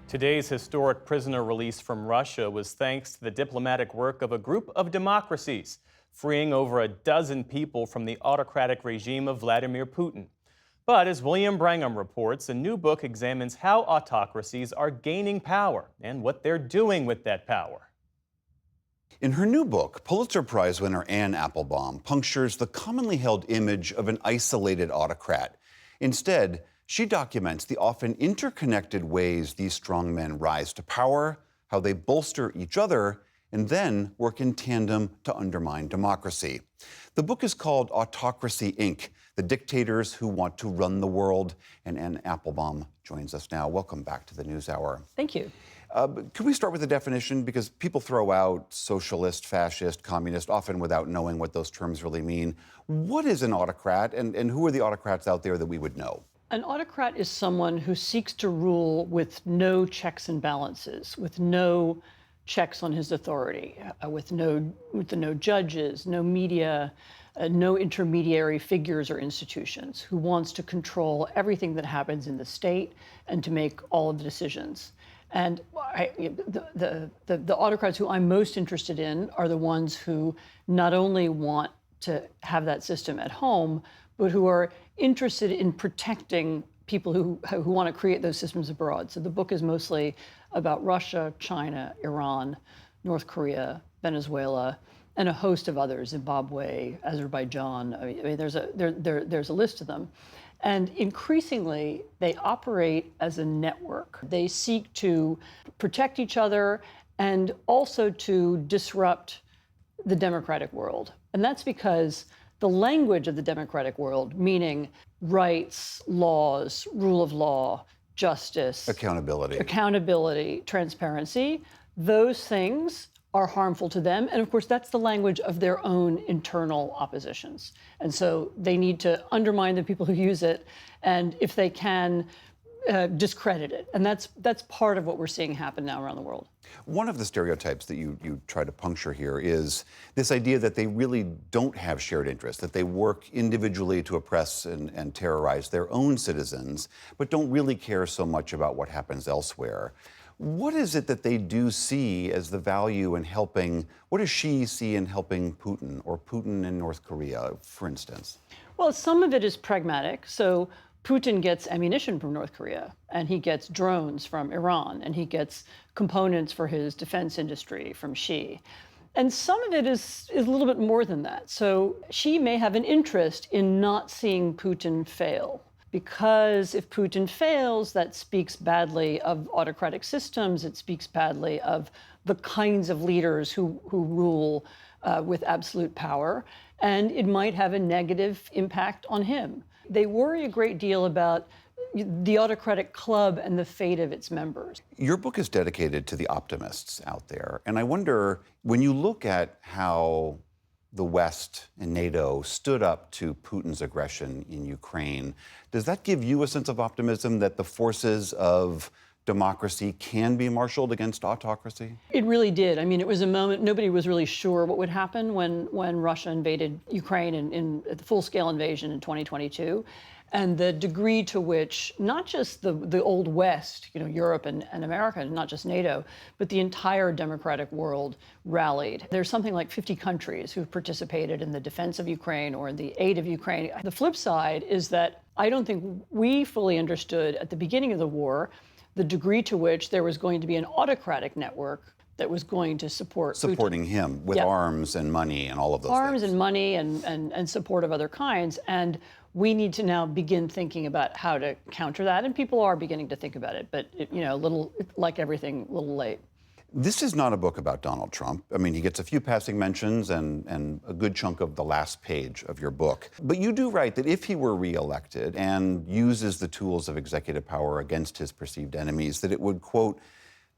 Today's historic prisoner release from Russia was thanks to the diplomatic work of a group of democracies, freeing over a dozen people from the autocratic regime of Vladimir Putin. But as William Brangham reports, a new book examines how autocracies are gaining power and what they're doing with that power. In her new book, Pulitzer Prize winner Anne Applebaum punctures the commonly held image of an isolated autocrat. Instead, she documents the often interconnected ways these strong men rise to power, how they bolster each other, and then work in tandem to undermine democracy. The book is called Autocracy, Inc., The Dictators Who Want to Run the World, and Anne Applebaum joins us now. Welcome back to the NewsHour. Thank you. Can we start with the definition? Because people throw out socialist, fascist, communist, often without knowing what those terms really mean. What is an autocrat, and who are the autocrats out there that we would know? An autocrat is someone who seeks to rule with no checks and balances, with no checks on his authority, with no judges, no media, no intermediary figures or institutions, who wants to control everything that happens in the state and to make all of the decisions. And the autocrats who I'm most interested in are the ones who not only want to have that system at home, but who are interested in protecting people who want to create those systems abroad. So the book is mostly about Russia, China, Iran, North Korea, Venezuela, and a host of others, Zimbabwe, Azerbaijan. I mean, there's a list of them. And increasingly, they operate as a network. They seek to protect each other and also to disrupt the democratic world. And that's because the language of the democratic world, meaning rights, laws, rule of law, justice, accountability, transparency, those things are harmful to them. And of course, that's the language of their own internal oppositions. And so they need to undermine the people who use it, and if they can, discredit it. And that's part of what we're seeing happen now around the world. One of the stereotypes that you try to puncture here is this idea that they really don't have shared interests, that they work individually to oppress and terrorize their own citizens, but don't really care so much about what happens elsewhere. What is it that they do see as the value in helping, what does she see in helping Putin or Putin in North Korea, for instance? Well, some of it is pragmatic. So Putin gets ammunition from North Korea, and he gets drones from Iran, and he gets components for his defense industry from Xi. And some of it is a little bit more than that. So Xi may have an interest in not seeing Putin fail, because if Putin fails, that speaks badly of autocratic systems. It speaks badly of the kinds of leaders who rule with absolute power, and it might have a negative impact on him. They worry a great deal about the autocratic club and the fate of its members. Your book is dedicated to the optimists out there. And I wonder, when you look at how the West and NATO stood up to Putin's aggression in Ukraine, does that give you a sense of optimism that the forces of democracy can be marshaled against autocracy? It really did. I mean, it was a moment, nobody was really sure what would happen when Russia invaded Ukraine in the full-scale invasion in 2022. And the degree to which not just the old West, Europe and America, not just NATO, but the entire democratic world rallied. There's something like 50 countries who've participated in the defense of Ukraine or in the aid of Ukraine. The flip side is that I don't think we fully understood at the beginning of the war the degree to which there was going to be an autocratic network that was going to supporting Putin. Him with arms and money and all of those arms things. And money and support of other kinds. And we need to now begin thinking about how to counter that. And people are beginning to think about it, but a little, like everything, a little late. This is not a book about Donald Trump. I mean, he gets a few passing mentions and a good chunk of the last page of your book. But you do write that if he were reelected and uses the tools of executive power against his perceived enemies, that it would, quote,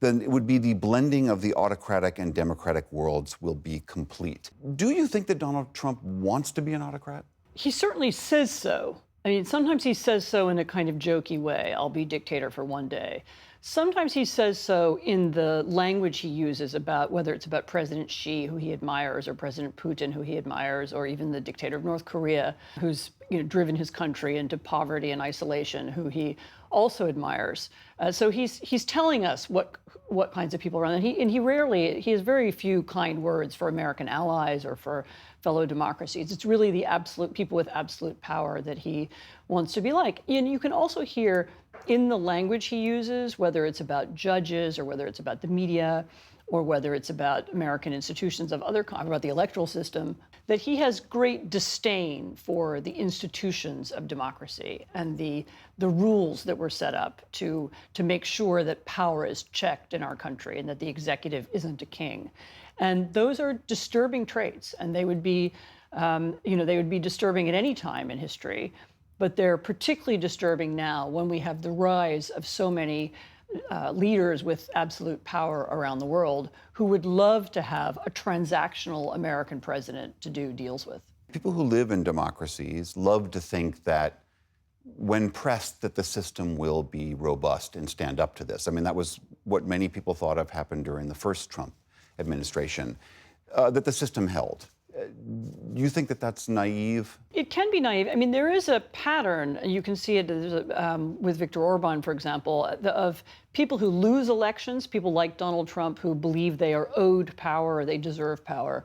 then it would be the blending of the autocratic and democratic worlds will be complete. Do you think that Donald Trump wants to be an autocrat? He certainly says so. I mean, sometimes he says so in a kind of jokey way. I'll be dictator for one day. Sometimes he says so in the language he uses about whether it's about President Xi, who he admires, or President Putin, who he admires, or even the dictator of North Korea, who's driven his country into poverty and isolation, who he also admires. So he's telling us what kinds of people are around. And he has very few kind words for American allies or for fellow democracies. It's really the absolute people with absolute power that he wants to be like. And you can also hear in the language he uses, whether it's about judges or whether it's about the media or whether it's about American institutions of other kinds, about the electoral system, that he has great disdain for the institutions of democracy and the rules that were set up to make sure that power is checked in our country and that the executive isn't a king. And those are disturbing traits, and they would be, they would be disturbing at any time in history, but they're particularly disturbing now when we have the rise of so many leaders with absolute power around the world who would love to have a transactional American president to do deals with. People who live in democracies love to think that when pressed, that the system will be robust and stand up to this. I mean, that was what many people thought of happened during the first Trump administration, that the system held. you think that that's naive? It can be naive. I mean, there is a pattern. You can see it with Viktor Orban, for example, of people who lose elections, people like Donald Trump who believe they are owed power or they deserve power,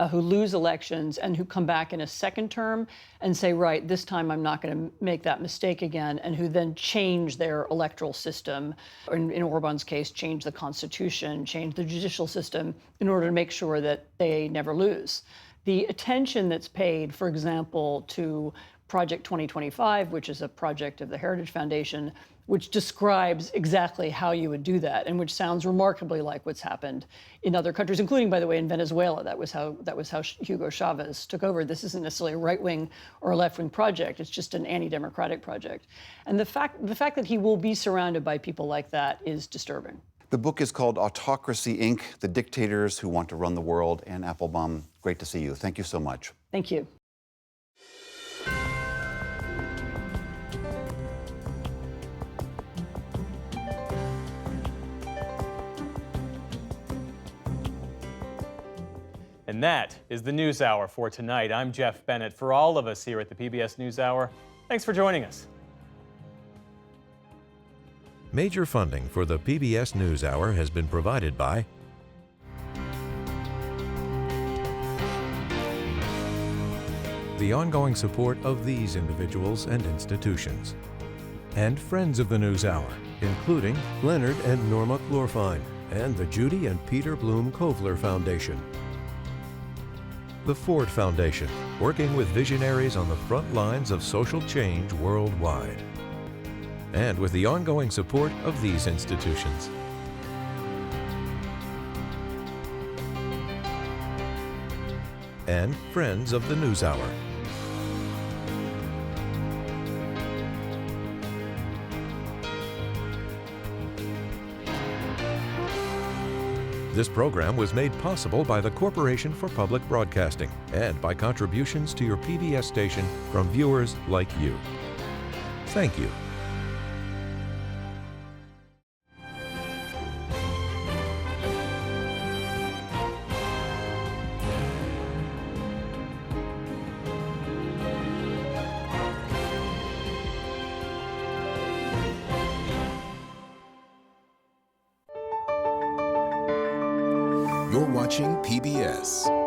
who lose elections and who come back in a second term and say, right, this time I'm not going to make that mistake again, and who then change their electoral system, or in Orban's case, change the constitution, change the judicial system in order to make sure that they never lose. The attention that's paid, for example, to Project 2025, which is a project of the Heritage Foundation, which describes exactly how you would do that, and which sounds remarkably like what's happened in other countries, including, by the way, in Venezuela. That was how Hugo Chavez took over. This isn't necessarily a right-wing or a left-wing project. It's just an anti-democratic project. And the fact that he will be surrounded by people like that is disturbing. The book is called Autocracy, Inc., The Dictators Who Want to Run the World. Anne Applebaum, great to see you. Thank you so much. Thank you. And that is the NewsHour for tonight. I'm Jeff Bennett. For all of us here at the PBS NewsHour, thanks for joining us. Major funding for the PBS NewsHour has been provided by the ongoing support of these individuals and institutions, and friends of the NewsHour, including Leonard and Norma Glorfine, and the Judy and Peter Bloom Kovler Foundation. The Ford Foundation, working with visionaries on the front lines of social change worldwide. And with the ongoing support of these institutions. And friends of the NewsHour. This program was made possible by the Corporation for Public Broadcasting and by contributions to your PBS station from viewers like you. Thank you. You're watching PBS.